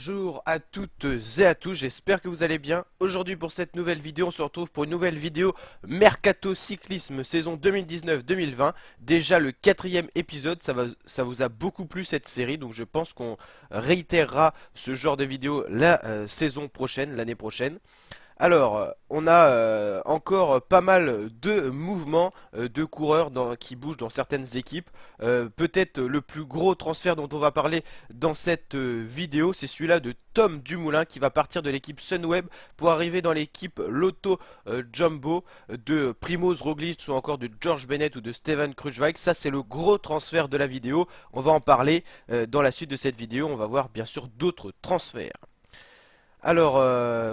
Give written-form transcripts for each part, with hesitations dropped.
Bonjour à toutes et à tous, j'espère que vous allez bien. Aujourd'hui pour cette nouvelle vidéo, on se retrouve pour une nouvelle vidéo Mercato Cyclisme saison 2019-2020. Déjà le quatrième épisode, ça vous a beaucoup plu cette série, donc je pense qu'on réitérera ce genre de vidéo la saison prochaine, l'année prochaine. Alors, on a encore pas mal de mouvements de coureurs qui bougent dans certaines équipes. Peut-être le plus gros transfert dont on va parler dans cette vidéo, c'est celui-là de Tom Dumoulin qui va partir de l'équipe Sunweb pour arriver dans l'équipe Lotto Jumbo de Primoz Roglic ou encore de George Bennett ou de Steven Kruijswijk. Ça, c'est le gros transfert de la vidéo. On va en parler dans la suite de cette vidéo. On va voir bien sûr d'autres transferts. Alors,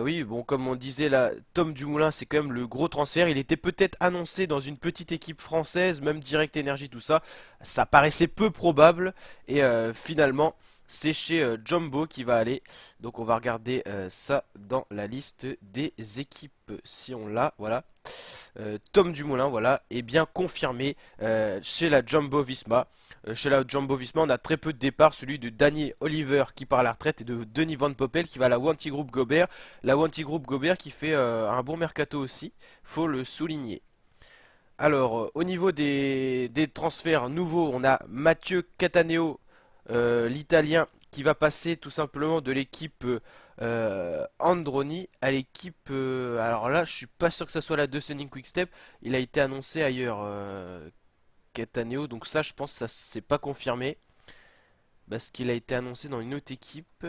oui, bon, comme on disait là, Tom Dumoulin, c'est quand même le gros transfert. Il était peut-être annoncé dans une petite équipe française, même Direct Energy, tout ça. Ça paraissait peu probable. Et finalement, c'est chez Jumbo qui va aller. Donc, on va regarder ça dans la liste des équipes, si on l'a. Voilà. Tom Dumoulin, voilà, est bien confirmé chez la Jumbo Visma. Chez la Jumbo Visma, on a très peu de départs, celui de Danny Oliver qui part à la retraite et de Denis Van Poppel qui va à la Wanty Group Gobert. La Wanty Group Gobert qui fait un bon mercato aussi, faut le souligner. Alors, au niveau des transferts nouveaux, on a Mathieu Cataneo, l'Italien, qui va passer tout simplement de l'équipe Androni à l'équipe. Alors là, je suis pas sûr que ça soit la de Sunning Quickstep. Il a été annoncé ailleurs, Cataneo. Donc ça, je pense que ça c'est pas confirmé parce qu'il a été annoncé dans une autre équipe.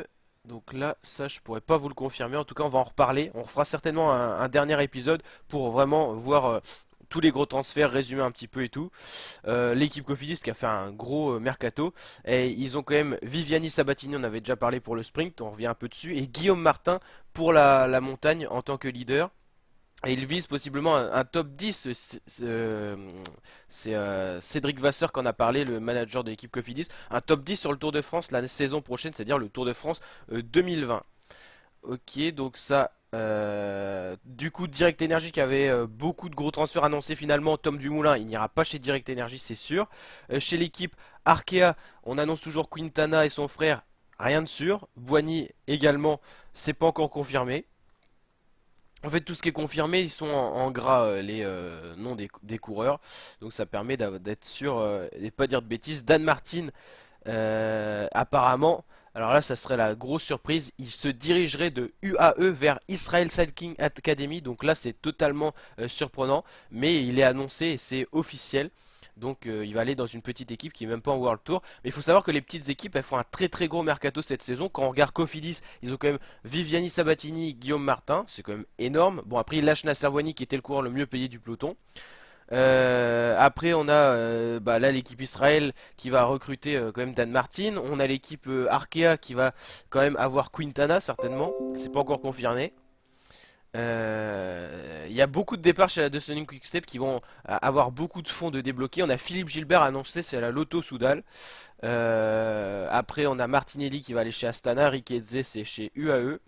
Donc là, ça, je pourrais pas vous le confirmer. En tout cas, on va en reparler. On fera certainement un dernier épisode pour vraiment voir tous les gros transferts, résumer un petit peu et tout. L'équipe Cofidis qui a fait un gros mercato. Et ils ont quand même Viviani Sabatini, on avait déjà parlé pour le sprint, on revient un peu dessus. Et Guillaume Martin pour la montagne en tant que leader. Et il vise possiblement un top 10. C'est Cédric Vasseur qu'en a parlé, le manager de l'équipe Cofidis. Un top 10 sur le Tour de France la saison prochaine, c'est-à-dire le Tour de France 2020. Ok, donc ça. Du coup, Direct Energy qui avait beaucoup de gros transferts annoncés finalement. Tom Dumoulin, il n'ira pas chez Direct Energy, c'est sûr. Chez l'équipe Arkea, on annonce toujours Quintana et son frère, rien de sûr. Boigny également, c'est pas encore confirmé. En fait, tout ce qui est confirmé, ils sont en gras, les noms des coureurs. Donc ça permet d'être sûr et de pas dire de bêtises. Dan Martin, apparemment, alors là, ça serait la grosse surprise. Il se dirigerait de UAE vers Israel Cycling Academy. Donc là, c'est totalement surprenant. Mais il est annoncé et c'est officiel. Donc il va aller dans une petite équipe qui est même pas en World Tour. Mais il faut savoir que les petites équipes, elles font un très très gros mercato cette saison. Quand on regarde Cofidis, ils ont quand même Viviani Sabatini, Guillaume Martin. C'est quand même énorme. Bon, après, il lâche Nasser Boigny qui était le coureur le mieux payé du peloton. Après on a bah, là l'équipe Israël qui va recruter quand même Dan Martin. On a l'équipe Arkea qui va quand même avoir Quintana certainement. C'est pas encore confirmé. Il y a beaucoup de départs chez la De Quick Quickstep qui vont avoir beaucoup de fonds de débloquer. On a Philippe Gilbert annoncé, c'est à la Lotto Soudal. Après on a Martinelli qui va aller chez Astana. Riquelme c'est chez UAE.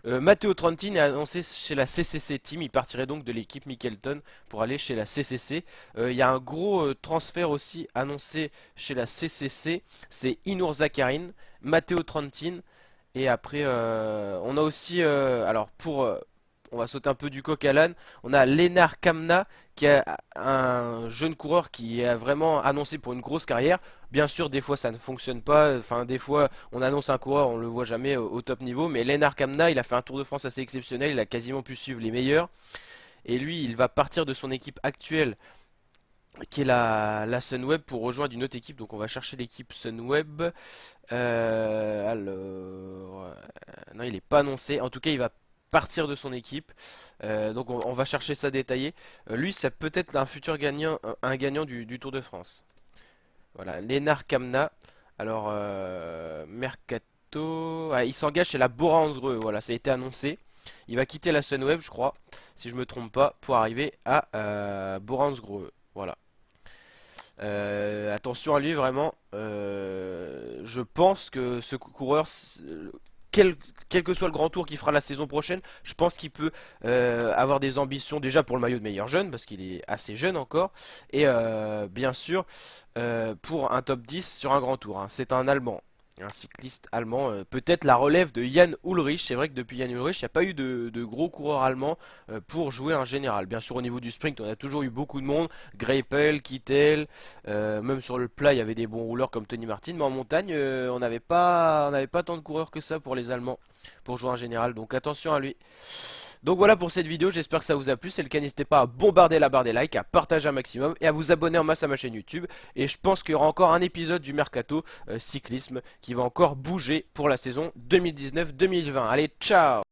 Matteo Trentin est annoncé chez la CCC Team, il partirait donc de l'équipe Mikkelton pour aller chez la CCC. Il y a un gros transfert aussi annoncé chez la CCC, c'est Inur Zakarin, Matteo Trentin, et après on a aussi, alors pour, on va sauter un peu du coq à l'âne, on a Lennart Kamna qui est un jeune coureur qui est vraiment annoncé pour une grosse carrière. Bien sûr, des fois ça ne fonctionne pas. Enfin, des fois on annonce un coureur, on le voit jamais au top niveau. Mais Lennart Kamna, il a fait un Tour de France assez exceptionnel. Il a quasiment pu suivre les meilleurs. Et lui, il va partir de son équipe actuelle, qui est la Sunweb, pour rejoindre une autre équipe. Donc on va chercher l'équipe Sunweb. Non, il n'est pas annoncé. En tout cas, il va partir de son équipe. Donc on va chercher ça détaillé. Lui, c'est peut-être un futur gagnant, un gagnant du Tour de France. Voilà, Lennart Kamna. Alors, Mercato. Ah, il s'engage chez la Bora Hansgrohe. Voilà, ça a été annoncé. Il va quitter la Sunweb, je crois, si je me trompe pas, pour arriver à Bora Hansgrohe. Voilà. Attention à lui, vraiment. Je pense que ce coureur, quel, quel que soit le grand tour qu'il fera la saison prochaine, je pense qu'il peut avoir des ambitions déjà pour le maillot de meilleur jeune, parce qu'il est assez jeune encore, et bien sûr pour un top 10 sur un grand tour, hein. C'est un Allemand. Un cycliste allemand, peut-être la relève de Jan Ullrich. C'est vrai que depuis Jan Ullrich, il n'y a pas eu de gros coureurs allemands pour jouer un général. Bien sûr, au niveau du sprint, on a toujours eu beaucoup de monde. Greipel, Kittel, même sur le plat, il y avait des bons rouleurs comme Tony Martin. Mais en montagne, on n'avait pas tant de coureurs que ça pour les Allemands pour jouer un général. Donc attention à lui. Donc voilà pour cette vidéo, j'espère que ça vous a plu. Si c'est le cas, n'hésitez pas à bombarder la barre des likes, à partager un maximum et à vous abonner en masse à ma chaîne YouTube. Et je pense qu'il y aura encore un épisode du Mercato cyclisme qui va encore bouger pour la saison 2019-2020. Allez, ciao!